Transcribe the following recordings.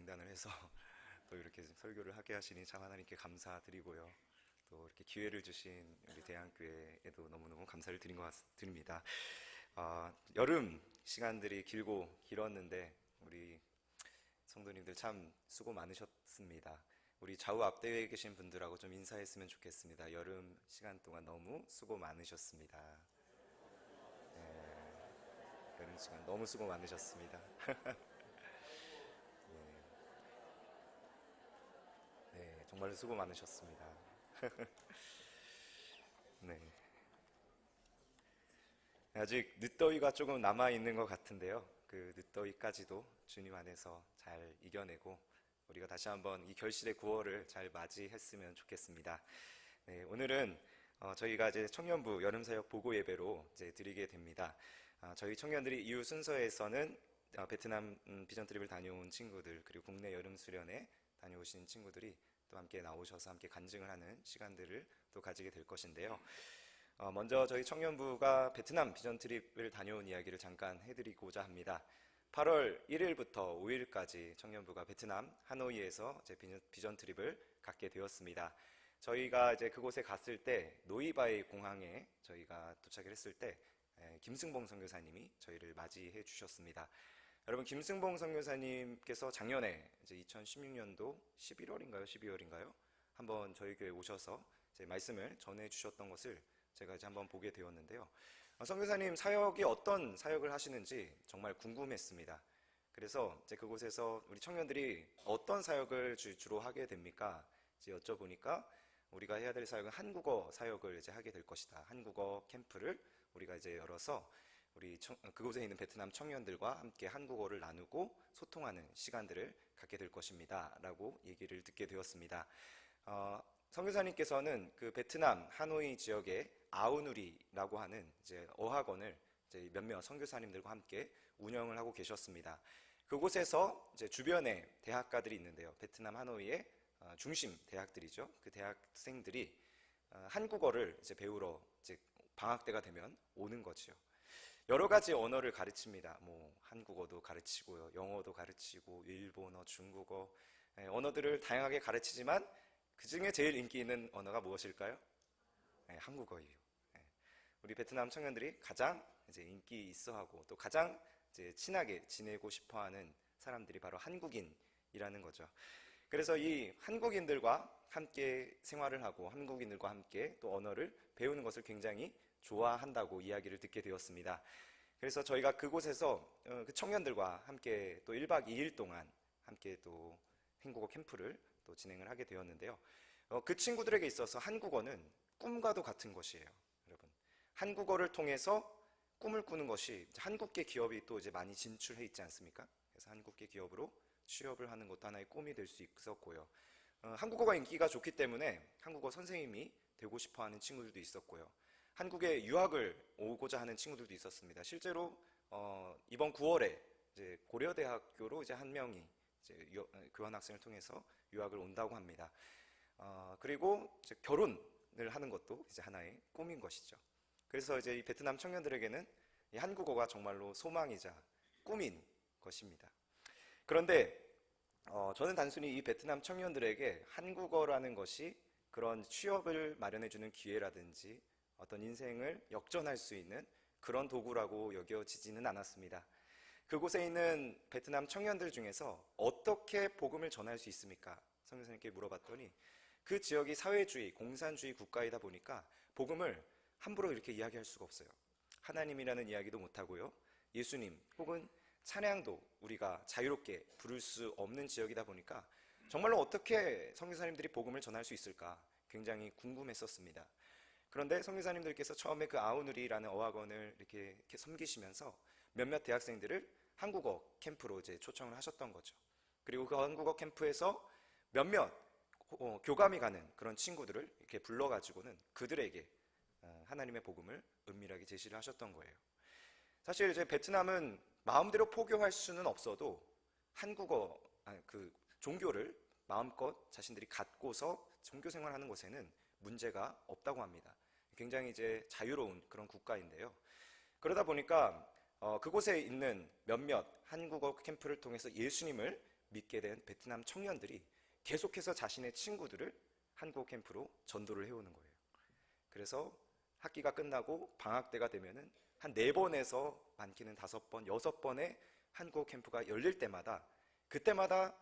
중단을 해서 또 이렇게 설교를 하게 하시니 참 하나님께 감사드리고요. 또 이렇게 기회를 주신 우리 대한교회에도 너무너무 감사를 드립니다. 여름 시간들이 길었는데 우리 성도님들 참 수고 많으셨습니다. 우리 좌우 앞대에 계신 분들하고 좀 인사했으면 좋겠습니다. 여름 시간 동안 너무 수고 많으셨습니다. 여름 시간 너무 수고 많으셨습니다. 네, 정말 수고 많으셨습니다. 네. 아직 늦더위가 조금 남아있는 것 같은데요. 그 늦더위까지도 주님 안에서 잘 이겨내고 우리가 다시 한번 이 결실의 9월을 잘 맞이했으면 좋겠습니다. 네, 오늘은 저희가 이제 청년부 여름사역 보고 예배로 이제 드리게 됩니다. 저희 청년들이 이후 순서에서는 베트남 비전 트립을 다녀온 친구들 그리고 국내 여름 수련회 다녀오신 친구들이 또 함께 나오셔서 함께 간증을 하는 시간들을 또 가지게 될 것인데요. 먼저 저희 청년부가 베트남 비전 트립을 다녀온 이야기를 잠깐 해드리고자 합니다. 8월 1일부터 5일까지 청년부가 베트남 하노이에서 제 비전 트립을 갖게 되었습니다. 저희가 이제 그곳에 갔을 때 노이바이 공항에 저희가 도착을 했을 때 김승봉 선교사님이 저희를 맞이해 주셨습니다. 여러분, 김승봉 선교사님께서 작년에 이제 2016년도 11월인가요? 12월인가요? 한번 저희 교회에 오셔서 제 말씀을 전해 주셨던 것을 제가 이제 한번 보게 되었는데요. 선교사님 사역이 어떤 사역을 하시는지 정말 궁금했습니다. 그래서 이제 그곳에서 우리 청년들이 어떤 사역을 주로 하게 됩니까? 이제 여쭤보니까 우리가 해야 될 사역은 한국어 사역을 이제 하게 될 것이다. 한국어 캠프를 우리가 이제 열어서 그곳에 있는 베트남 청년들과 함께 한국어를 나누고 소통하는 시간들을 갖게 될 것입니다. 라고 얘기를 듣게 되었습니다. 선교사님께서는 그 베트남 하노이 지역의 아우누리라고 하는 이제 어학원을 이제 몇몇 선교사님들과 함께 운영을 하고 계셨습니다. 그곳에서 이제 주변에 대학가들이 있는데요. 베트남 하노이의 중심 대학들이죠. 그 대학생들이 한국어를 이제 배우러 이제 방학 때가 되면 오는 거지요. 여러 가지 언어를 가르칩니다. 뭐 한국어도 가르치고요, 영어도 가르치고, 일본어, 중국어, 언어들을 다양하게 가르치지만 그 중에 제일 인기 있는 언어가 무엇일까요? 한국어예요. 우리 베트남 청년들이 가장 이제 인기 있어하고 또 가장 이제 친하게 지내고 싶어하는 사람들이 바로 한국인이라는 거죠. 그래서 이 한국인들과 함께 생활을 하고 한국인들과 함께 또 언어를 배우는 것을 굉장히 좋아한다고 이야기를 듣게 되었습니다. 그래서 저희가 그곳에서 그 청년들과 함께 또 1박 2일 동안 함께 또 한국어 캠프를 또 진행을 하게 되었는데요. 그 친구들에게 있어서 한국어는 꿈과도 같은 것이에요. 여러분, 한국어를 통해서 꿈을 꾸는 것이 한국계 기업이 또 이제 많이 진출해 있지 않습니까? 그래서 한국계 기업으로 취업을 하는 것도 하나의 꿈이 될 수 있었고요. 한국어가 인기가 좋기 때문에 한국어 선생님이 되고 싶어 하는 친구들도 있었고요. 한국에 유학을 오고자 하는 친구들도 있었습니다. 실제로 이번 9월에 이제 고려대학교로 이제 한 명이 이제 교환학생을 통해서 유학을 온다고 합니다. 그리고 이제 결혼을 하는 것도 이제 하나의 꿈인 것이죠. 그래서 이제 이 베트남 청년들에게는 이 한국어가 정말로 소망이자 꿈인 것입니다. 그런데 저는 단순히 이 베트남 청년들에게 한국어라는 것이 그런 취업을 마련해주는 기회라든지 어떤 인생을 역전할 수 있는 그런 도구라고 여겨지지는 않았습니다. 그곳에 있는 베트남 청년들 중에서 어떻게 복음을 전할 수 있습니까? 선교사님께 물어봤더니 그 지역이 사회주의, 공산주의 국가이다 보니까 복음을 함부로 이렇게 이야기할 수가 없어요. 하나님이라는 이야기도 못하고요. 예수님 혹은 찬양도 우리가 자유롭게 부를 수 없는 지역이다 보니까 정말로 어떻게 선교사님들이 복음을 전할 수 있을까 굉장히 궁금했었습니다. 그런데 선교사님들께서 처음에 그 아우누리라는 어학원을 이렇게 섬기시면서 몇몇 대학생들을 한국어 캠프로 이제 초청을 하셨던 거죠. 그리고 그 한국어 캠프에서 몇몇 교감이 가는 그런 친구들을 이렇게 불러가지고는 그들에게 하나님의 복음을 은밀하게 제시를 하셨던 거예요. 사실 이제 베트남은 마음대로 포교할 수는 없어도 한국어, 그 종교를 마음껏 자신들이 갖고서 종교 생활하는 것에는 문제가 없다고 합니다. 굉장히 이제 자유로운 그런 국가인데요. 그러다 보니까 그곳에 있는 몇몇 한국어 캠프를 통해서 예수님을 믿게 된 베트남 청년들이 계속해서 자신의 친구들을 한국어 캠프로 전도를 해오는 거예요. 그래서 학기가 끝나고 방학 때가 되면은 한 4번에서 많게는 5번, 6번의 한국어 캠프가 열릴 때마다 그때마다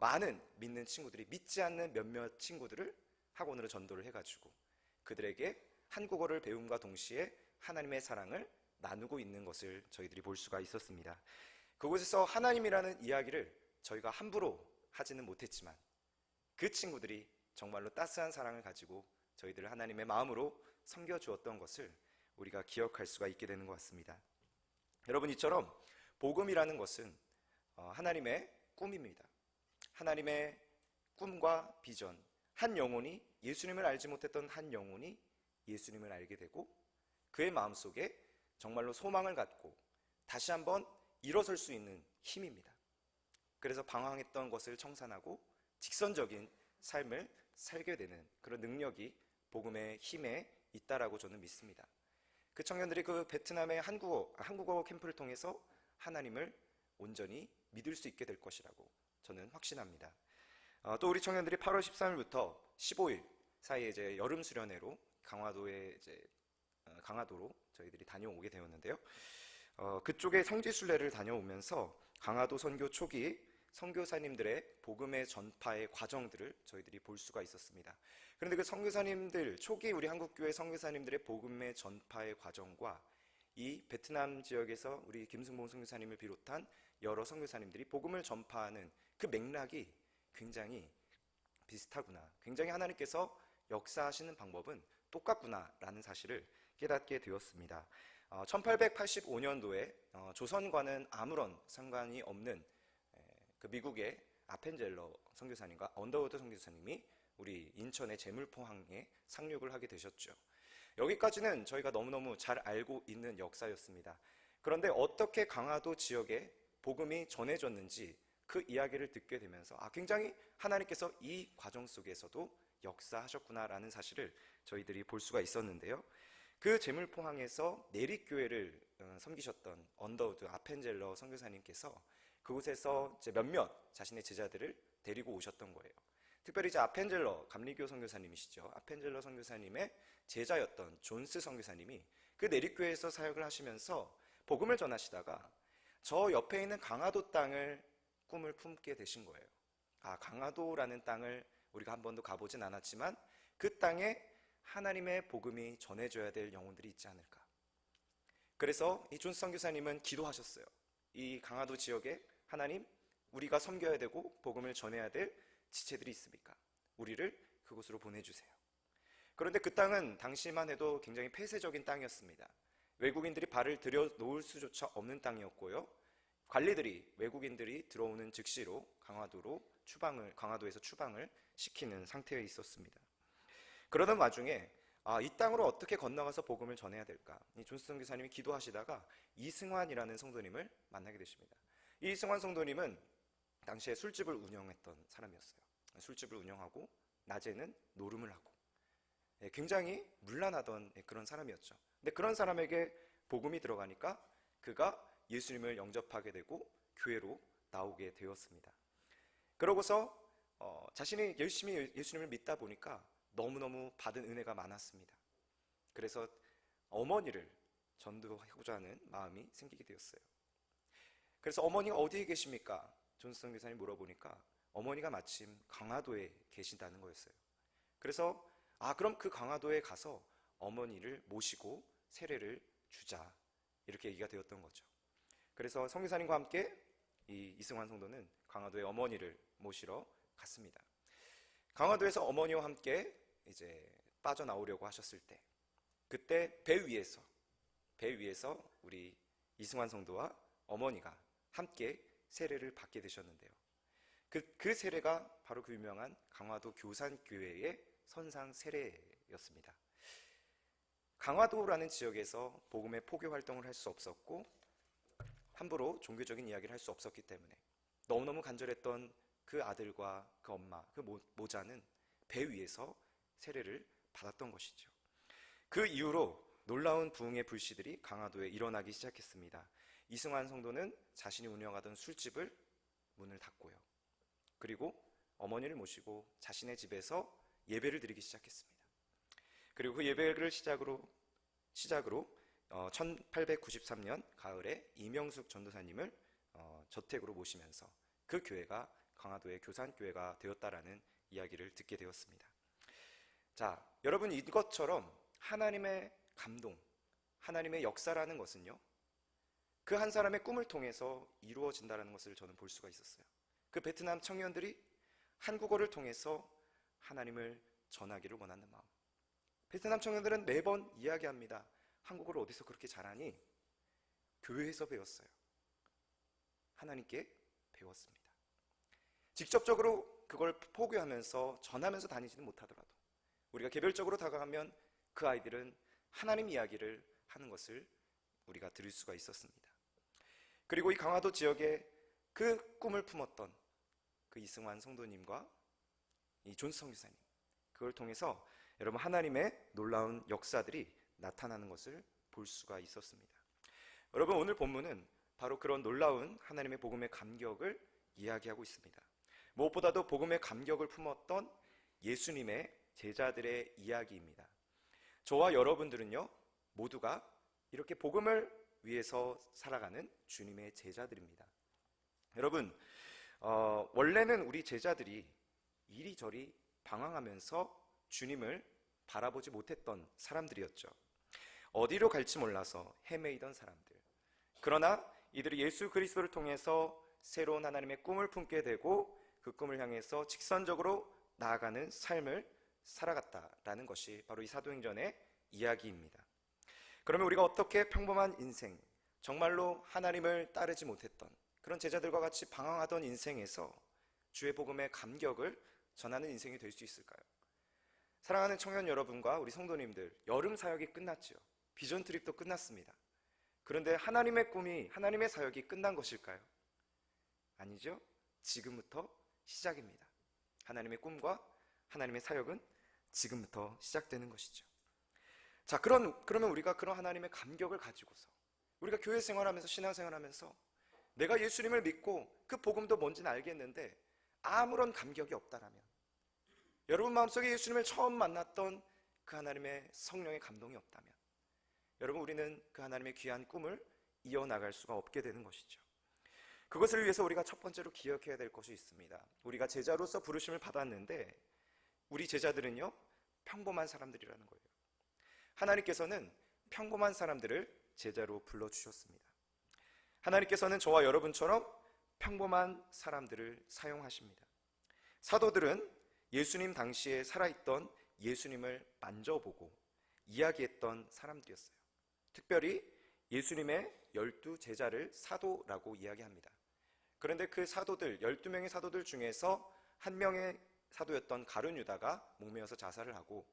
많은 믿는 친구들이 믿지 않는 몇몇 친구들을 학원으로 전도를 해가지고 그들에게 한국어를 배움과 동시에 하나님의 사랑을 나누고 있는 것을 저희들이 볼 수가 있었습니다. 그곳에서 하나님이라는 이야기를 저희가 함부로 하지는 못했지만 그 친구들이 정말로 따스한 사랑을 가지고 저희들을 하나님의 마음으로 섬겨주었던 것을 우리가 기억할 수가 있게 되는 것 같습니다. 여러분, 이처럼 복음이라는 것은 하나님의 꿈입니다. 하나님의 꿈과 비전, 한 영혼이 예수님을 알지 못했던 한 영혼이 예수님을 알게 되고 그의 마음속에 정말로 소망을 갖고 다시 한번 일어설 수 있는 힘입니다. 그래서 방황했던 것을 청산하고 직선적인 삶을 살게 되는 그런 능력이 복음의 힘에 있다라고 저는 믿습니다. 그 청년들이 그 베트남의 한국어 캠프를 통해서 하나님을 온전히 믿을 수 있게 될 것이라고 저는 확신합니다. 또 우리 청년들이 8월 13일부터 15일 사이에 이제 여름 수련회로 강화도로 저희들이 다녀오게 되었는데요. 그쪽에 성지순례를 다녀오면서 강화도 선교 초기 선교사님들의 복음의 전파의 과정들을 저희들이 볼 수가 있었습니다. 그런데 그 선교사님들, 초기 우리 한국교회 선교사님들의 복음의 전파의 과정과 이 베트남 지역에서 우리 김승봉 선교사님을 비롯한 여러 선교사님들이 복음을 전파하는 그 맥락이 굉장히 비슷하구나, 굉장히 하나님께서 역사하시는 방법은 똑같구나라는 사실을 깨닫게 되었습니다. 1885년도에 조선과는 아무런 상관이 없는 그 미국의 아펜젤러 선교사님과 언더우드 선교사님이 우리 인천의 제물포항에 상륙을 하게 되셨죠. 여기까지는 저희가 너무너무 잘 알고 있는 역사였습니다. 그런데 어떻게 강화도 지역에 복음이 전해졌는지 그 이야기를 듣게 되면서 굉장히 하나님께서 이 과정 속에서도 역사하셨구나라는 사실을 저희들이 볼 수가 있었는데요. 그 제물포항에서 내립교회를 섬기셨던 언더우드 아펜젤러 선교사님께서 그곳에서 이제 몇몇 자신의 제자들을 데리고 오셨던 거예요. 특별히 이제 아펜젤러 감리교 선교사님이시죠. 아펜젤러 선교사님의 제자였던 존스 선교사님이 그 내립교회에서 사역을 하시면서 복음을 전하시다가 저 옆에 있는 강화도 땅을 꿈을 품게 되신 거예요. 강화도라는 땅을 우리가 한 번도 가보진 않았지만 그 땅에 하나님의 복음이 전해져야 될 영혼들이 있지 않을까. 그래서 이 존스 선교사님은 기도하셨어요. 이 강화도 지역에 하나님, 우리가 섬겨야 되고 복음을 전해야 될 지체들이 있습니까? 우리를 그곳으로 보내주세요. 그런데 그 땅은 당시만 해도 굉장히 폐쇄적인 땅이었습니다. 외국인들이 발을 들여놓을 수조차 없는 땅이었고요. 관리들이 외국인들이 들어오는 즉시로 강화도에서 추방을 시키는 상태에 있었습니다. 그러던 와중에 이 땅으로 어떻게 건너가서 복음을 전해야 될까? 이 존스 선교사님이 기도하시다가 이승환이라는 성도님을 만나게 되십니다. 이 이승환 성도님은 당시에 술집을 운영했던 사람이었어요. 술집을 운영하고 낮에는 노름을 하고 굉장히 문란하던 그런 사람이었죠. 근데 그런 사람에게 복음이 들어가니까 그가 예수님을 영접하게 되고 교회로 나오게 되었습니다. 그러고서 자신이 열심히 예수님을 믿다 보니까 너무너무 받은 은혜가 많았습니다. 그래서 어머니를 전도하고자 하는 마음이 생기게 되었어요. 그래서 어머니가 어디에 계십니까? 존스 선교사님 물어보니까 어머니가 마침 강화도에 계신다는 거였어요. 그래서 그럼 그 강화도에 가서 어머니를 모시고 세례를 주자, 이렇게 얘기가 되었던 거죠. 그래서 선교사님과 함께 이 이승환 성도는 강화도에 어머니를 모시러 갔습니다. 강화도에서 어머니와 함께 이제 빠져나오려고 하셨을 때 그때 배 위에서 우리 이승환 성도와 어머니가 함께 세례를 받게 되셨는데요. 그 세례가 바로 그 유명한 강화도 교산교회의 선상 세례였습니다. 강화도라는 지역에서 복음의 포교 활동을 할 수 없었고 함부로 종교적인 이야기를 할 수 없었기 때문에 너무너무 간절했던 그 아들과 그 엄마, 그 모자는 배 위에서 세례를 받았던 것이죠. 그 이후로 놀라운 부흥의 불씨들이 강화도에 일어나기 시작했습니다. 이승환 성도는 자신이 운영하던 술집을 문을 닫고요. 그리고 어머니를 모시고 자신의 집에서 예배를 드리기 시작했습니다. 그리고 그 예배를 시작으로 1893년 가을에 이명숙 전도사님을 저택으로 모시면서 그 교회가 강화도의 교산교회가 되었다라는 이야기를 듣게 되었습니다. 자, 여러분, 이것처럼 하나님의 감동, 하나님의 역사라는 것은요, 그 한 사람의 꿈을 통해서 이루어진다는 것을 저는 볼 수가 있었어요. 그 베트남 청년들이 한국어를 통해서 하나님을 전하기를 원하는 마음. 베트남 청년들은 매번 이야기합니다. 한국어를 어디서 그렇게 잘하니? 교회에서 배웠어요. 하나님께 배웠습니다. 직접적으로 그걸 포교하면서 전하면서 다니지는 못하더라도 우리가 개별적으로 다가가면 그 아이들은 하나님 이야기를 하는 것을 우리가 들을 수가 있었습니다. 그리고 이 강화도 지역에 그 꿈을 품었던 그 이승환 성도님과 이 존스 선교사님, 그걸 통해서 여러분 하나님의 놀라운 역사들이 나타나는 것을 볼 수가 있었습니다. 여러분, 오늘 본문은 바로 그런 놀라운 하나님의 복음의 감격을 이야기하고 있습니다. 무엇보다도 복음의 감격을 품었던 예수님의 제자들의 이야기입니다. 저와 여러분들은요, 모두가 이렇게 복음을 위해서 살아가는 주님의 제자들입니다. 여러분, 원래는 우리 제자들이 이리저리 방황하면서 주님을 바라보지 못했던 사람들이었죠. 어디로 갈지 몰라서 헤매이던 사람들. 그러나 이들이 예수 그리스도를 통해서 새로운 하나님의 꿈을 품게 되고 그 꿈을 향해서 직선적으로 나아가는 삶을 살아갔다라는 것이 바로 이 사도행전의 이야기입니다. 그러면 우리가 어떻게 평범한 인생, 정말로 하나님을 따르지 못했던 그런 제자들과 같이 방황하던 인생에서 주의 복음의 감격을 전하는 인생이 될 수 있을까요? 사랑하는 청년 여러분과 우리 성도님들, 여름 사역이 끝났죠. 비전 트립도 끝났습니다. 그런데 하나님의 꿈이, 하나님의 사역이 끝난 것일까요? 아니죠. 지금부터 시작입니다. 하나님의 꿈과 하나님의 사역은 지금부터 시작되는 것이죠. 자, 그러면 우리가 그런 하나님의 감격을 가지고서 우리가 교회 생활하면서 신앙생활하면서 내가 예수님을 믿고 그 복음도 뭔지는 알겠는데 아무런 감격이 없다라면, 여러분 마음속에 예수님을 처음 만났던 그 하나님의 성령의 감동이 없다면, 여러분 우리는 그 하나님의 귀한 꿈을 이어나갈 수가 없게 되는 것이죠. 그것을 위해서 우리가 첫 번째로 기억해야 될 것이 있습니다. 우리가 제자로서 부르심을 받았는데 우리 제자들은요, 평범한 사람들이라는 거예요. 하나님께서는 평범한 사람들을 제자로 불러주셨습니다. 하나님께서는 저와 여러분처럼 평범한 사람들을 사용하십니다. 사도들은 예수님 당시에 살아있던 예수님을 만져보고 이야기했던 사람들이었어요. 특별히 예수님의 12 제자를 사도라고 이야기합니다. 그런데 그 사도들, 12명의 사도들 중에서 한 명의 사도였던 가룟 유다가 목매어서 자살을 하고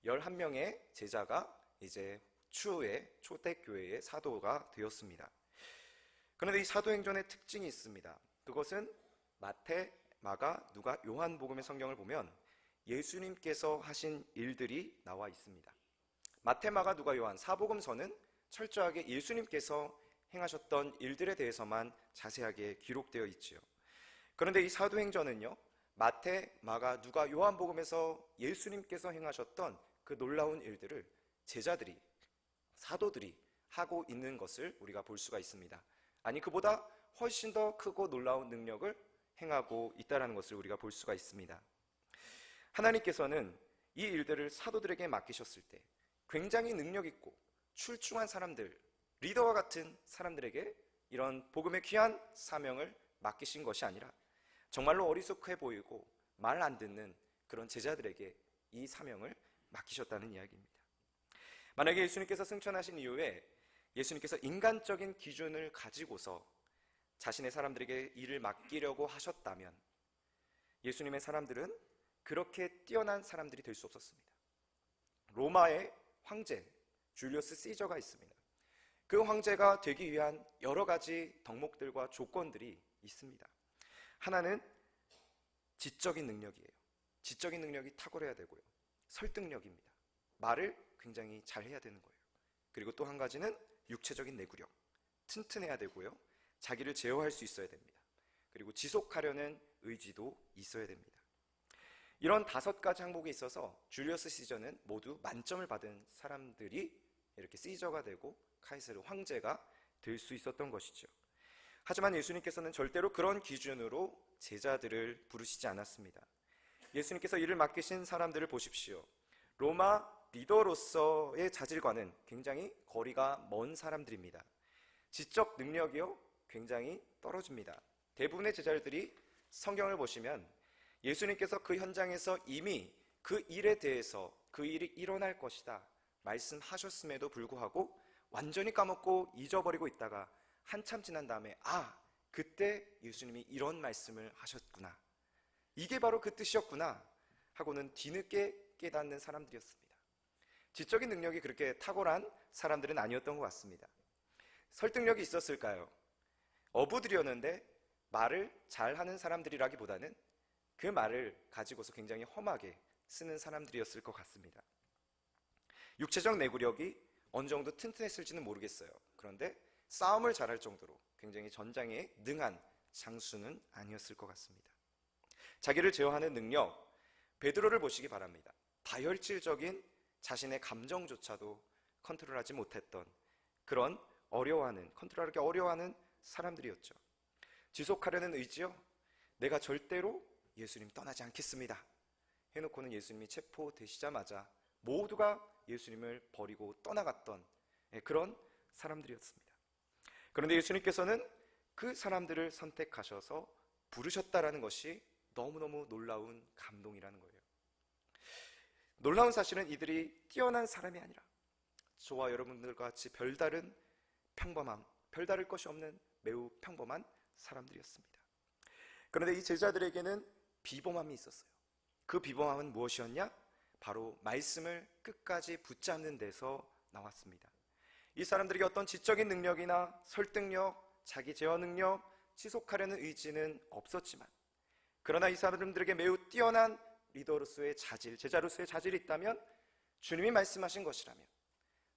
11명의 제자가 이제 추후에 초대교회의 사도가 되었습니다. 그런데 이 사도행전의 특징이 있습니다. 그것은 마태, 마가, 누가, 요한복음의 성경을 보면 예수님께서 하신 일들이 나와 있습니다. 마태, 마가, 누가, 요한 사복음서는 철저하게 예수님께서 행하셨던 일들에 대해서만 자세하게 기록되어 있지요. 그런데 이 사도행전은요, 마태, 마가, 누가, 요한복음에서 예수님께서 행하셨던 그 놀라운 일들을 제자들이, 사도들이 하고 있는 것을 우리가 볼 수가 있습니다. 아니, 그보다 훨씬 더 크고 놀라운 능력을 행하고 있다는 것을 우리가 볼 수가 있습니다. 하나님께서는 이 일들을 사도들에게 맡기셨을 때 굉장히 능력 있고 출중한 사람들, 리더와 같은 사람들에게 이런 복음의 귀한 사명을 맡기신 것이 아니라 정말로 어리숙해 보이고 말 안 듣는 그런 제자들에게 이 사명을 맡기셨다는 이야기입니다. 만약에 예수님께서 승천하신 이후에 예수님께서 인간적인 기준을 가지고서 자신의 사람들에게 일을 맡기려고 하셨다면 예수님의 사람들은 그렇게 뛰어난 사람들이 될 수 없었습니다. 로마의 황제 줄리우스 시저가 있습니다. 그 황제가 되기 위한 여러 가지 덕목들과 조건들이 있습니다. 하나는 지적인 능력이에요. 지적인 능력이 탁월해야 되고요. 설득력입니다. 말을 굉장히 잘해야 되는 거예요. 그리고 또 한 가지는 육체적인 내구력, 튼튼해야 되고요. 자기를 제어할 수 있어야 됩니다. 그리고 지속하려는 의지도 있어야 됩니다. 이런 5가지 항목에 있어서 줄리어스 시저는 모두 만점을 받은 사람들이 이렇게 시저가 되고 카이사르 황제가 될 수 있었던 것이죠. 하지만 예수님께서는 절대로 그런 기준으로 제자들을 부르시지 않았습니다. 예수님께서 이를 맡기신 사람들을 보십시오. 로마 리더로서의 자질과는 굉장히 거리가 먼 사람들입니다. 지적 능력이요 굉장히 떨어집니다. 대부분의 제자들이 성경을 보시면 예수님께서 그 현장에서 이미 그 일에 대해서 그 일이 일어날 것이다 말씀하셨음에도 불구하고 완전히 까먹고 잊어버리고 있다가 한참 지난 다음에 그때 예수님이 이런 말씀을 하셨구나, 이게 바로 그 뜻이었구나 하고는 뒤늦게 깨닫는 사람들이었습니다. 지적인 능력이 그렇게 탁월한 사람들은 아니었던 것 같습니다. 설득력이 있었을까요? 어부들이었는데 말을 잘하는 사람들이라기보다는 그 말을 가지고서 굉장히 험하게 쓰는 사람들이었을 것 같습니다. 육체적 내구력이 어느 정도 튼튼했을지는 모르겠어요. 그런데 싸움을 잘할 정도로 굉장히 전장에 능한 장수는 아니었을 것 같습니다. 자기를 제어하는 능력, 베드로를 보시기 바랍니다. 다혈질적인 자신의 감정조차도 컨트롤하지 못했던 그런 컨트롤하기 어려워하는 사람들이었죠. 지속하려는 의지요, 내가 절대로 예수님 떠나지 않겠습니다 해놓고는 예수님이 체포되시자마자 모두가 예수님을 버리고 떠나갔던 그런 사람들이었습니다. 그런데 예수님께서는 그 사람들을 선택하셔서 부르셨다라는 것이 너무너무 놀라운 감동이라는 거예요. 놀라운 사실은 이들이 뛰어난 사람이 아니라 저와 여러분들과 같이 별다른 평범함, 별다를 것이 없는 매우 평범한 사람들이었습니다. 그런데 이 제자들에게는 비범함이 있었어요. 그 비범함은 무엇이었냐? 바로 말씀을 끝까지 붙잡는 데서 나왔습니다. 이 사람들에게 어떤 지적인 능력이나 설득력, 자기 제어 능력, 지속하려는 의지는 없었지만, 그러나 이 사람들에게 매우 뛰어난 리더로서의 자질, 제자로서의 자질이 있다면, 주님이 말씀하신 것이라면,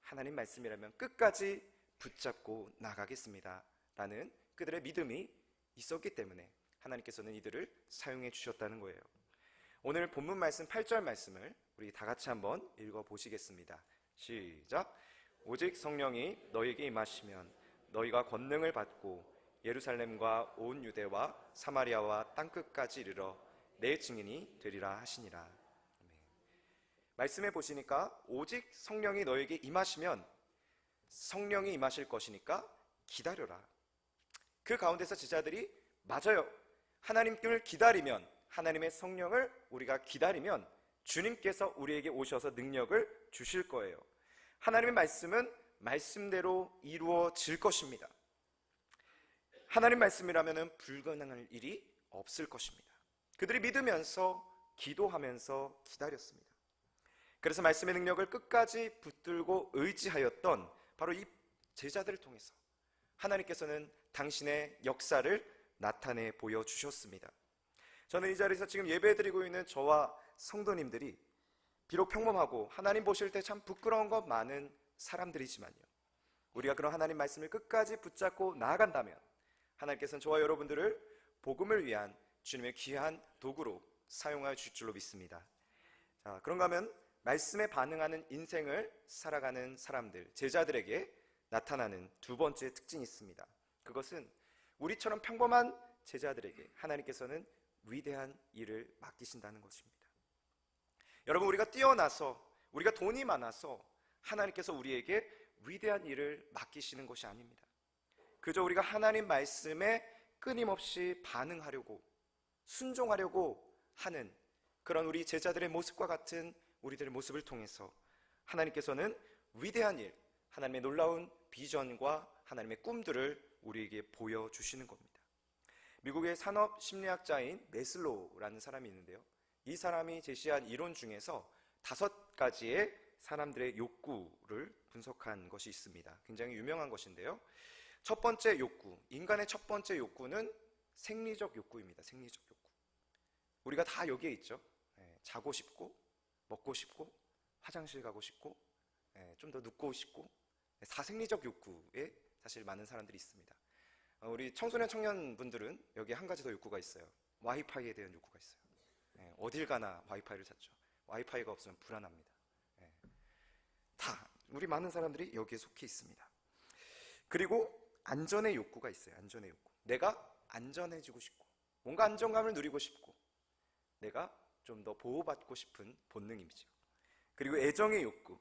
하나님 말씀이라면 끝까지 붙잡고 나가겠습니다 라는 그들의 믿음이 있었기 때문에 하나님께서는 이들을 사용해 주셨다는 거예요. 오늘 본문 말씀 8절 말씀을 우리 다 같이 한번 읽어보시겠습니다. 시작. 오직 성령이 너희에게 임하시면 너희가 권능을 받고 예루살렘과 온 유대와 사마리아와 땅끝까지 이르러 내 증인이 되리라 하시니라. 아멘. 말씀해 보시니까 오직 성령이 너희에게 임하시면, 성령이 임하실 것이니까 기다려라. 그 가운데서 제자들이 맞아요, 하나님을 기다리면, 하나님의 성령을 우리가 기다리면 주님께서 우리에게 오셔서 능력을 주실 거예요. 하나님의 말씀은 말씀대로 이루어질 것입니다. 하나님 말씀이라면 불가능할 일이 없을 것입니다. 그들이 믿으면서 기도하면서 기다렸습니다. 그래서 말씀의 능력을 끝까지 붙들고 의지하였던 바로 이 제자들을 통해서 하나님께서는 당신의 역사를 나타내 보여주셨습니다. 저는 이 자리에서 지금 예배드리고 있는 저와 성도님들이 비록 평범하고 하나님 보실 때 참 부끄러운 것 많은 사람들이지만요, 우리가 그런 하나님 말씀을 끝까지 붙잡고 나아간다면 하나님께서는 저와 여러분들을 복음을 위한 주님의 귀한 도구로 사용하여 주실 줄로 믿습니다. 자, 그런가 하면 말씀에 반응하는 인생을 살아가는 사람들, 제자들에게 나타나는 두 번째 특징이 있습니다. 그것은 우리처럼 평범한 제자들에게 하나님께서는 위대한 일을 맡기신다는 것입니다. 여러분, 우리가 뛰어나서, 우리가 돈이 많아서 하나님께서 우리에게 위대한 일을 맡기시는 것이 아닙니다. 그저 우리가 하나님 말씀에 끊임없이 반응하려고, 순종하려고 하는 그런 우리 제자들의 모습과 같은 우리들의 모습을 통해서 하나님께서는 위대한 일, 하나님의 놀라운 비전과 하나님의 꿈들을 우리에게 보여주시는 겁니다. 미국의 산업심리학자인 메슬로우라는 사람이 있는데요, 이 사람이 제시한 이론 중에서 5가지의 사람들의 욕구를 분석한 것이 있습니다. 굉장히 유명한 것인데요, 첫 번째 욕구, 인간의 첫 번째 욕구는 생리적 욕구입니다. 생리적 욕구. 우리가 다 여기에 있죠. 자고 싶고, 먹고 싶고, 화장실 가고 싶고, 좀 더 눕고 싶고, 다 생리적 욕구에 사실 많은 사람들이 있습니다. 우리 청소년 청년분들은 여기 한 가지 더 욕구가 있어요. 와이파이에 대한 욕구가 있어요. 어딜 가나 와이파이를 찾죠. 와이파이가 없으면 불안합니다. 다 우리 많은 사람들이 여기에 속해 있습니다. 그리고 안전의 욕구가 있어요. 안전의 욕구. 내가 안전해지고 싶고 뭔가 안정감을 누리고 싶고 내가 좀 더 보호받고 싶은 본능이죠. 그리고 애정의 욕구.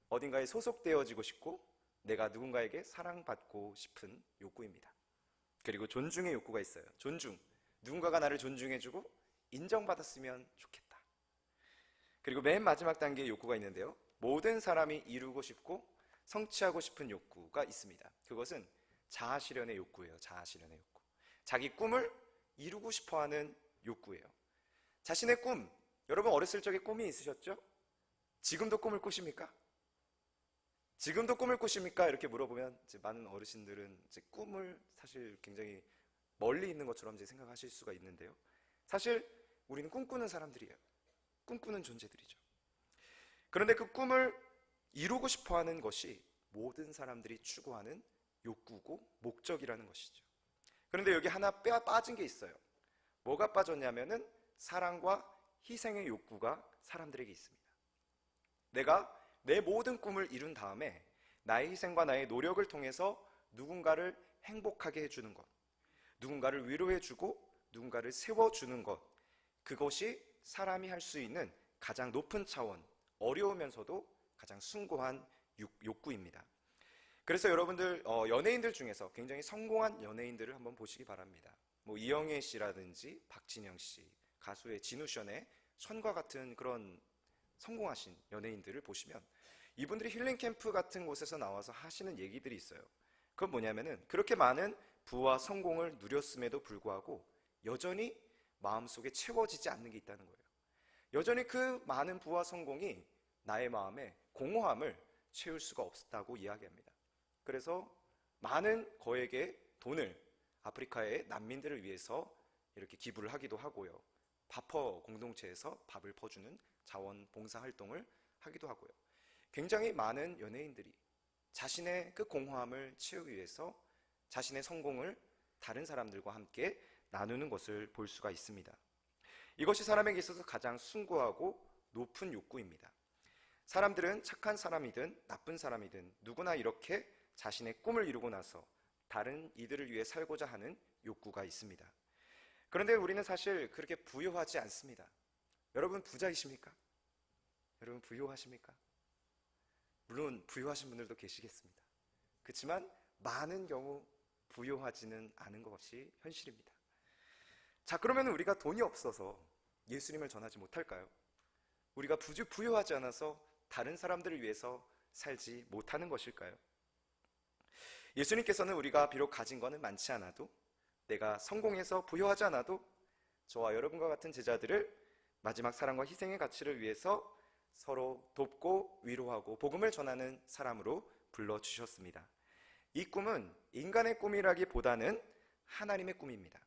어딘가에 소속되어지고 싶고 내가 누군가에게 사랑받고 싶은 욕구입니다. 그리고 존중의 욕구가 있어요. 존중. 누군가가 나를 존중해주고 인정받았으면 좋겠다. 그리고 맨 마지막 단계의 욕구가 있는데요. 모든 사람이 이루고 싶고 성취하고 싶은 욕구가 있습니다. 그것은 자아실현의 욕구예요. 자아실현의 욕구. 자기 꿈을 이루고 싶어하는 욕구예요. 자신의 꿈, 여러분 어렸을 적에 꿈이 있으셨죠? 지금도 꿈을 꾸십니까? 지금도 꿈을 꾸십니까? 이렇게 물어보면 이제 많은 어르신들은 이제 꿈을 사실 굉장히 멀리 있는 것처럼 이제 생각하실 수가 있는데요. 사실 우리는 꿈꾸는 사람들이에요. 꿈꾸는 존재들이죠. 그런데 그 꿈을 이루고 싶어하는 것이 모든 사람들이 추구하는 욕구고 목적이라는 것이죠. 그런데 여기 하나 빠진 게 있어요. 뭐가 빠졌냐면은 사랑과 희생의 욕구가 사람들에게 있습니다. 내가 내 모든 꿈을 이룬 다음에 나의 희생과 나의 노력을 통해서 누군가를 행복하게 해주는 것, 누군가를 위로해주고 누군가를 세워주는 것, 그것이 사람이 할 수 있는 가장 높은 차원, 어려우면서도 가장 숭고한 욕구입니다. 그래서 여러분들 연예인들 중에서 굉장히 성공한 연예인들을 한번 보시기 바랍니다. 뭐 이영애 씨라든지 박진영 씨, 가수의 진우션의 선과 같은 그런 성공하신 연예인들을 보시면 이분들이 힐링 캠프 같은 곳에서 나와서 하시는 얘기들이 있어요. 그건 뭐냐면은 그렇게 많은 부와 성공을 누렸음에도 불구하고 여전히 마음속에 채워지지 않는 게 있다는 거예요. 여전히 그 많은 부와 성공이 나의 마음에 공허함을 채울 수가 없다고 이야기합니다. 그래서 많은 거액의 돈을 아프리카의 난민들을 위해서 이렇게 기부를 하기도 하고요. 밥퍼 공동체에서 밥을 퍼주는 자원봉사 활동을 하기도 하고요. 굉장히 많은 연예인들이 자신의 그 공허함을 채우기 위해서 자신의 성공을 다른 사람들과 함께 나누는 것을 볼 수가 있습니다. 이것이 사람에게 있어서 가장 숭고하고 높은 욕구입니다. 사람들은 착한 사람이든 나쁜 사람이든 누구나 이렇게 자신의 꿈을 이루고 나서 다른 이들을 위해 살고자 하는 욕구가 있습니다. 그런데 우리는 사실 그렇게 부유하지 않습니다. 여러분 부자이십니까? 여러분 부유하십니까? 물론 부유하신 분들도 계시겠습니다. 그렇지만 많은 경우 부유하지는 않은 것이 현실입니다. 자, 그러면 우리가 돈이 없어서 예수님을 전하지 못할까요? 우리가 부유하지 않아서 다른 사람들을 위해서 살지 못하는 것일까요? 예수님께서는 우리가 비록 가진 것은 많지 않아도 내가 성공해서 부유하지 않아도 저와 여러분과 같은 제자들을 마지막 사랑과 희생의 가치를 위해서 서로 돕고 위로하고 복음을 전하는 사람으로 불러주셨습니다. 이 꿈은 인간의 꿈이라기보다는 하나님의 꿈입니다.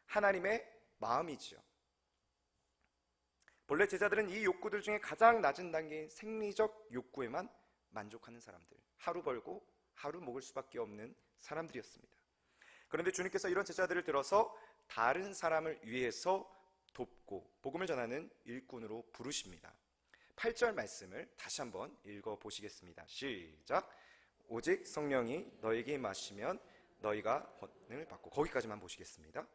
하나님의 마음이지요. 본래 제자들은 이 욕구들 중에 가장 낮은 단계인 생리적 욕구에만 만족하는 사람들, 하루 벌고 하루 먹을 수밖에 없는 사람들이었습니다. 그런데 주님께서 이런 제자들을 들어서 다른 사람을 위해서 돕고 복음을 전하는 일꾼으로 부르십니다. 8절 말씀을 다시 한번 읽어보시겠습니다. 시작! 오직 성령이 너에게 임하시면 너희가 권능을 받고, 거기까지만 보시겠습니다.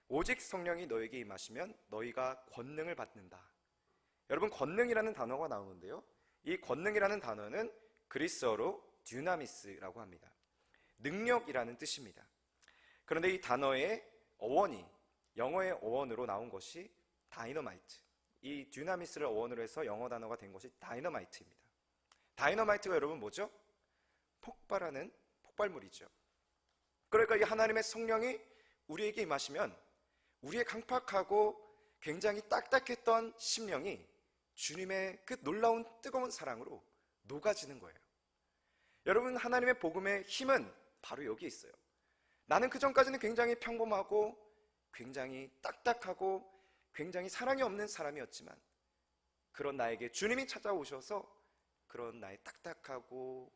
오직 성령이 너에게 임하시면 너희가 권능을 받는다. 여러분, 권능이라는 단어가 나오는데요, 이 권능이라는 단어는 그리스어로 듀나미스라고 합니다. 능력이라는 뜻입니다. 그런데 이 단어의 어원이 영어의 어원으로 나온 것이 다이너마이트, 이 듀나미스를 어원으로 해서 영어 단어가 된 것이 다이너마이트입니다. 다이너마이트가 여러분 뭐죠? 폭발하는 폭발물이죠. 그러니까 이 하나님의 성령이 우리에게 임하시면 우리의 강팍하고 굉장히 딱딱했던 심령이 주님의 그 놀라운 뜨거운 사랑으로 녹아지는 거예요. 여러분, 하나님의 복음의 힘은 바로 여기에 있어요. 나는 그전까지는 굉장히 평범하고 굉장히 딱딱하고 굉장히 사랑이 없는 사람이었지만 그런 나에게 주님이 찾아오셔서 그런 나의 딱딱하고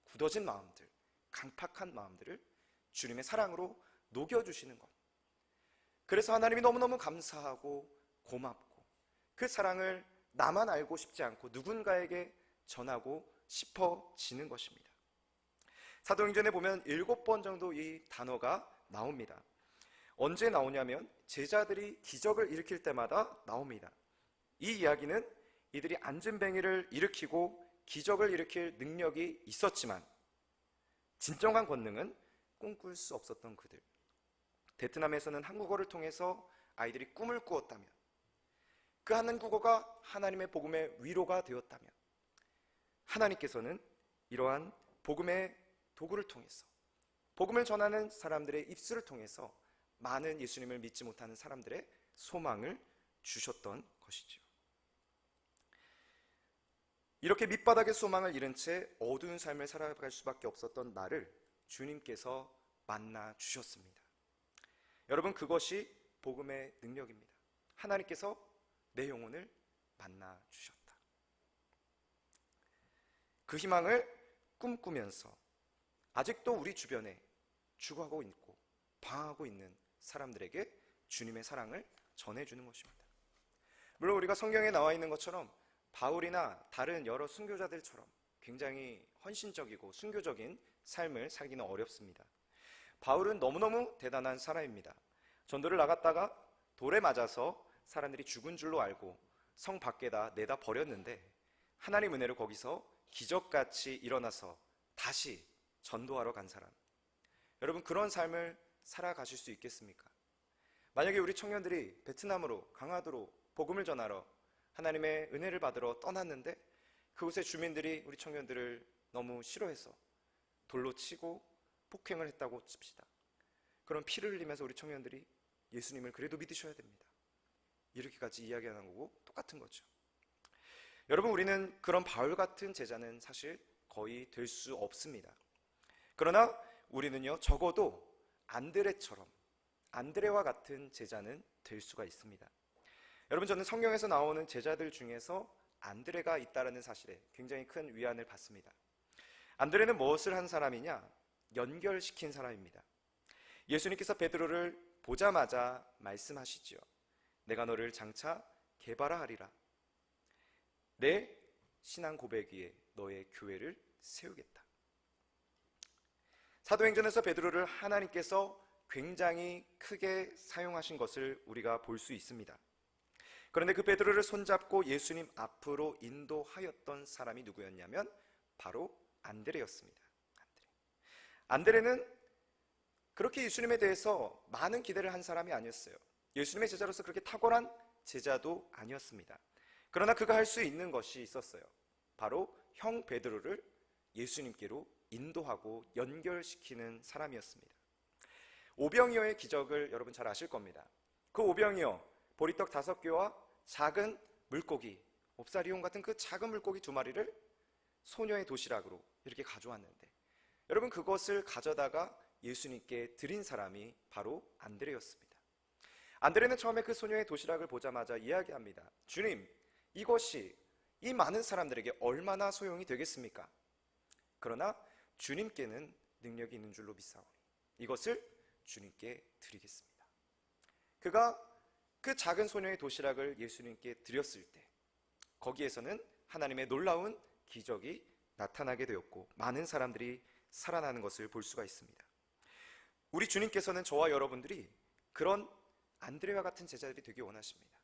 굳어진 마음들, 강팍한 마음들을 주님의 사랑으로 녹여주시는 것. 그래서 하나님이 너무너무 감사하고 고맙고 그 사랑을 나만 알고 싶지 않고 누군가에게 전하고 싶어지는 것입니다. 사도행전에 보면 7번 정도 이 단어가 나옵니다. 언제 나오냐면 제자들이 기적을 일으킬 때마다 나옵니다. 이 이야기는 이들이 안진뱅이를 일으키고 기적을 일으킬 능력이 있었지만 진정한 권능은 꿈꿀 수 없었던 그들, 베트남에서는 한국어를 통해서 아이들이 꿈을 꾸었다면, 그 한국어가 하나님의 복음의 위로가 되었다면, 하나님께서는 이러한 복음의 도구를 통해서, 복음을 전하는 사람들의 입술을 통해서 많은 예수님을 믿지 못하는 사람들의 소망을 주셨던 것이죠. 이렇게 밑바닥의 소망을 잃은 채 어두운 삶을 살아갈 수밖에 없었던 나를 주님께서 만나 주셨습니다. 여러분, 그것이 복음의 능력입니다. 하나님께서 내 영혼을 만나 주셨다. 그 희망을 꿈꾸면서 아직도 우리 주변에 죽어가고 있고 방황하고 있는 사람들에게 주님의 사랑을 전해주는 것입니다. 물론 우리가 성경에 나와 있는 것처럼 바울이나 다른 여러 순교자들처럼 굉장히 헌신적이고 순교적인 삶을 살기는 어렵습니다. 바울은 너무너무 대단한 사람입니다. 전도를 나갔다가 돌에 맞아서 사람들이 죽은 줄로 알고 성 밖에다 내다 버렸는데 하나님 은혜로 거기서 기적같이 일어나서 다시 전도하러 간 사람. 여러분, 그런 삶을 살아가실 수 있겠습니까? 만약에 우리 청년들이 베트남으로, 강화도로 복음을 전하러 하나님의 은혜를 받으러 떠났는데 그곳의 주민들이 우리 청년들을 너무 싫어해서 돌로 치고 폭행을 했다고 칩시다. 그럼 피를 흘리면서 우리 청년들이 예수님을 그래도 믿으셔야 됩니다. 이렇게까지 이야기하는 거고 똑같은 거죠. 여러분, 우리는 그런 바울 같은 제자는 사실 거의 될 수 없습니다. 그러나 우리는요, 적어도 안드레와 같은 제자는 될 수가 있습니다. 여러분, 저는 성경에서 나오는 제자들 중에서 안드레가 있다는 사실에 굉장히 큰 위안을 받습니다. 안드레는 무엇을 한 사람이냐? 연결시킨 사람입니다. 예수님께서 베드로를 보자마자 말씀하시죠. 내가 너를 장차 개발하리라. 내 신앙 고백 위에 너의 교회를 세우겠다. 사도행전에서 베드로를 하나님께서 굉장히 크게 사용하신 것을 우리가 볼 수 있습니다. 그런데 그 베드로를 손잡고 예수님 앞으로 인도하였던 사람이 누구였냐면 바로 안드레였습니다. 안드레는 그렇게 예수님에 대해서 많은 기대를 한 사람이 아니었어요. 예수님의 제자로서 그렇게 탁월한 제자도 아니었습니다. 그러나 그가 할 수 있는 것이 있었어요. 바로 형 베드로를 예수님께로 인도하고 연결시키는 사람이었습니다. 오병이어의 기적을 여러분 잘 아실 겁니다. 그 오병이어, 보리떡 5개와 작은 물고기, 옵사리온 같은 그 작은 물고기 2마리를 소녀의 도시락으로 이렇게 가져왔는데, 여러분, 그것을 가져다가 예수님께 드린 사람이 바로 안드레였습니다. 안드레는 처음에 그 소녀의 도시락을 보자마자 이야기합니다. 주님, 이것이 이 많은 사람들에게 얼마나 소용이 되겠습니까? 그러나 주님께는 능력이 있는 줄로 믿사오니 이것을 주님께 드리겠습니다. 그가 그 작은 소녀의 도시락을 예수님께 드렸을 때 거기에서는 하나님의 놀라운 기적이 나타나게 되었고 많은 사람들이 살아나는 것을 볼 수가 있습니다. 우리 주님께서는 저와 여러분들이 그런 안드레와 같은 제자들이 되기 원하십니다.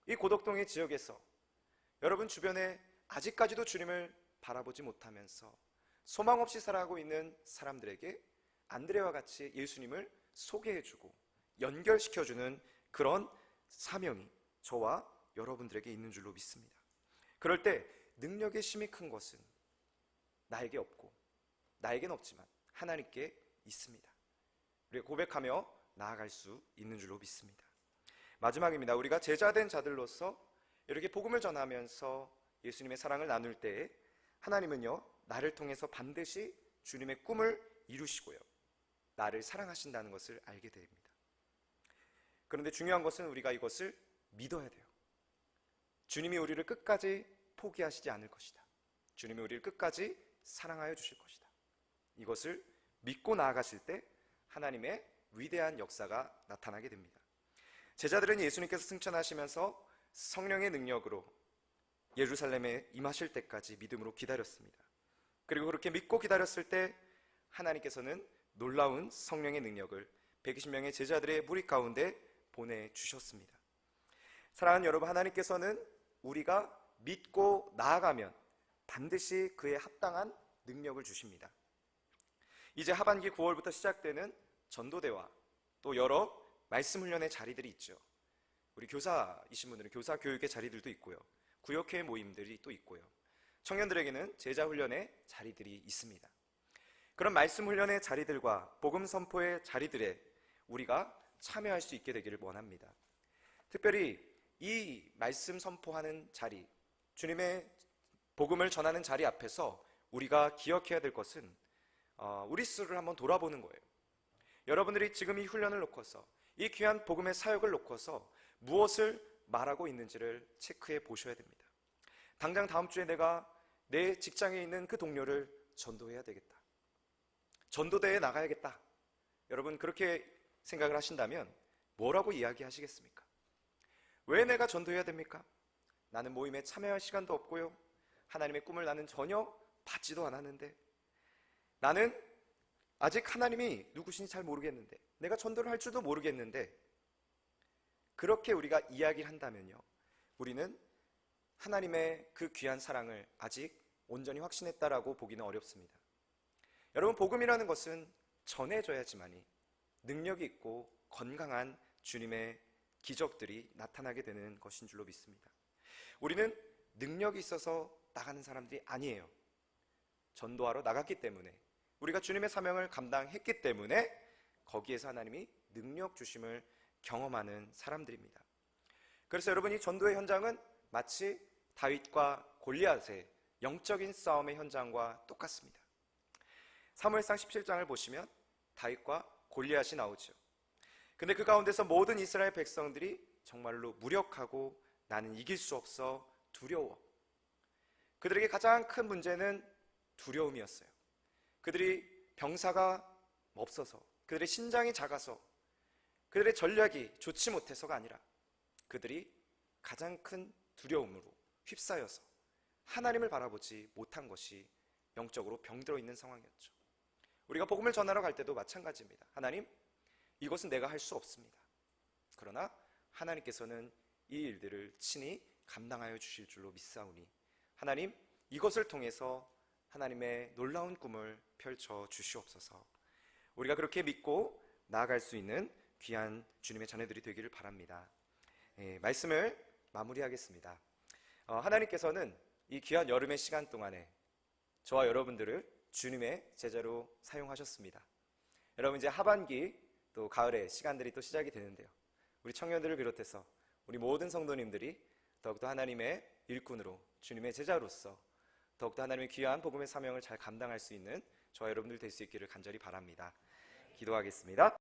이 고덕동의 지역에서 여러분 주변에 아직까지도 주님을 바라보지 못하면서 소망 없이 살아가고 있는 사람들에게 안드레와 같이 예수님을 소개해주고 연결시켜주는 그런 사명이 저와 여러분들에게 있는 줄로 믿습니다. 그럴 때 능력의 힘이 큰 것은 나에게 없고 나에겐 없지만 하나님께 있습니다. 우리가 고백하며 나아갈 수 있는 줄로 믿습니다. 마지막입니다. 우리가 제자된 자들로서 이렇게 복음을 전하면서 예수님의 사랑을 나눌 때에 하나님은요, 나를 통해서 반드시 주님의 꿈을 이루시고요, 나를 사랑하신다는 것을 알게 됩니다. 그런데 중요한 것은 우리가 이것을 믿어야 돼요. 주님이 우리를 끝까지 포기하시지 않을 것이다. 주님이 우리를 끝까지 사랑하여 주실 것이다. 이것을 믿고 나아가실 때 하나님의 위대한 역사가 나타나게 됩니다. 제자들은 예수님께서 승천하시면서 성령의 능력으로 예루살렘에 임하실 때까지 믿음으로 기다렸습니다. 그리고 그렇게 믿고 기다렸을 때 하나님께서는 놀라운 성령의 능력을 120명의 제자들의 무리 가운데 보내주셨습니다. 사랑하는 여러분, 하나님께서는 우리가 믿고 나아가면 반드시 그에 합당한 능력을 주십니다. 이제 하반기 9월부터 시작되는 전도대와 또 여러 말씀 훈련의 자리들이 있죠. 우리 교사이신 분들은 교사 교육의 자리들도 있고요. 구역회 모임들이 또 있고요. 청년들에게는 제자 훈련의 자리들이 있습니다. 그런 말씀 훈련의 자리들과 복음 선포의 자리들에 우리가 참여할 수 있게 되기를 원합니다. 특별히 이 말씀 선포하는 자리, 주님의 복음을 전하는 자리 앞에서 우리가 기억해야 될 것은 우리 스스로를 한번 돌아보는 거예요. 여러분들이 지금 이 훈련을 놓고서, 이 귀한 복음의 사역을 놓고서 무엇을 말하고 있는지를 체크해 보셔야 됩니다. 당장 다음 주에 내가 내 직장에 있는 그 동료를 전도해야 되겠다, 전도대회에 나가야겠다, 여러분 그렇게 생각을 하신다면 뭐라고 이야기하시겠습니까? 왜 내가 전도해야 됩니까? 나는 모임에 참여할 시간도 없고요, 하나님의 꿈을 나는 전혀 받지도 않았는데, 나는 아직 하나님이 누구신지 잘 모르겠는데, 내가 전도를 할 줄도 모르겠는데, 그렇게 우리가 이야기를 한다면요, 우리는 하나님의 그 귀한 사랑을 아직 온전히 확신했다라고 보기는 어렵습니다. 여러분, 복음이라는 것은 전해져야지만이 능력이 있고 건강한 주님의 기적들이 나타나게 되는 것인 줄로 믿습니다. 우리는 능력이 있어서 나가는 사람들이 아니에요. 전도하러 나갔기 때문에, 우리가 주님의 사명을 감당했기 때문에 거기에서 하나님이 능력 주심을 경험하는 사람들입니다. 그래서 여러분, 이 전도의 현장은 마치 다윗과 골리앗의 영적인 싸움의 현장과 똑같습니다. 사무엘상 17장을 보시면 다윗과 골리앗이 나오죠. 근데 그 가운데서 모든 이스라엘 백성들이 정말로 무력하고 나는 이길 수 없어 두려워. 그들에게 가장 큰 문제는 두려움이었어요. 그들이 병사가 없어서, 그들의 신장이 작아서, 그들의 전략이 좋지 못해서가 아니라 그들이 가장 큰 두려움으로 휩싸여서 하나님을 바라보지 못한 것이 영적으로 병들어 있는 상황이었죠. 우리가 복음을 전하러 갈 때도 마찬가지입니다. 하나님, 이것은 내가 할 수 없습니다. 그러나 하나님께서는 이 일들을 친히 감당하여 주실 줄로 믿사오니 하나님, 이것을 통해서 하나님의 놀라운 꿈을 펼쳐 주시옵소서. 우리가 그렇게 믿고 나아갈 수 있는 귀한 주님의 자녀들이 되기를 바랍니다. 말씀을 마무리하겠습니다. 하나님께서는 이 귀한 여름의 시간 동안에 저와 여러분들을 주님의 제자로 사용하셨습니다. 여러분, 이제 하반기 또 가을의 시간들이 또 시작이 되는데요, 우리 청년들을 비롯해서 우리 모든 성도님들이 더욱더 하나님의 일꾼으로, 주님의 제자로서 더욱더 하나님의 귀한 복음의 사명을 잘 감당할 수 있는 저와 여러분들 될 수 있기를 간절히 바랍니다. 기도하겠습니다.